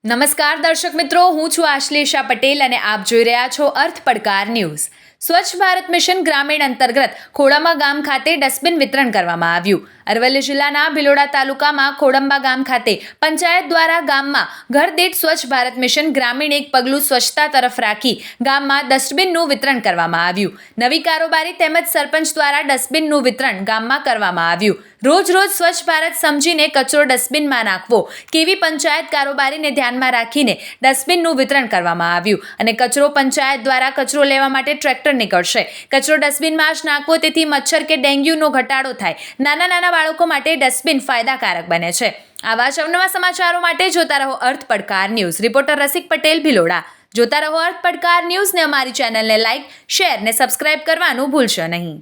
નમસ્કાર દર્શક મિત્રો, હું છું આશ્લેષા પટેલ અને આપ જોઈ રહ્યા છો અર્થ પડકાર ન્યૂઝ. સ્વચ્છ ભારત મિશન ગ્રામીણ અંતર્ગત ખોડંબા ગામ ખાતે ડસ્ટબિન વિતરણ કરવામાં આવ્યું. અરવલ્લી જિલ્લાના ભિલોડા તાલુકામાં ખોડંબા ગામ ખાતે પંચાયત દ્વારા ગામમાં ઘર દીઠ સ્વચ્છ ભારત મિશન ગ્રામીણ એક પગલું સ્વચ્છતા તરફ રાખી ગામમાં ડસ્ટબિનનું વિતરણ કરવામાં આવ્યું. નવી કારોબારી તેમજ સરપંચ દ્વારા ડસ્ટબિનનું વિતરણ ગામમાં કરવામાં આવ્યું. રોજ સ્વચ્છ ભારત સમજીને કચરો ડસ્ટબિનમાં નાખવો કેવી પંચાયત કારોબારીને ધ્યાનમાં રાખીને ડસ્ટબિનનું વિતરણ કરવામાં આવ્યું અને કચરો પંચાયત દ્વારા કચરો લેવા માટે ટ્રેક્ટર નીકળશે. કચરો ડસ્ટબિનમાં જ નાખવો, તેથી મચ્છર કે ડેન્ગ્યુનો ઘટાડો થાય. નાના બાળકો માટે ડસ્ટબિન ફાયદાકારક બને છે. આવા જ અવનવા સમાચારો માટે જોતા રહો અર્થ પડકાર ન્યૂઝ. રિપોર્ટર રસિક પટેલ, ભિલોડા. જોતા રહો અર્થ પડકાર ન્યૂઝને. અમારી ચેનલને લાઇક, શેર ને સબસ્ક્રાઇબ કરવાનું ભૂલશો નહીં.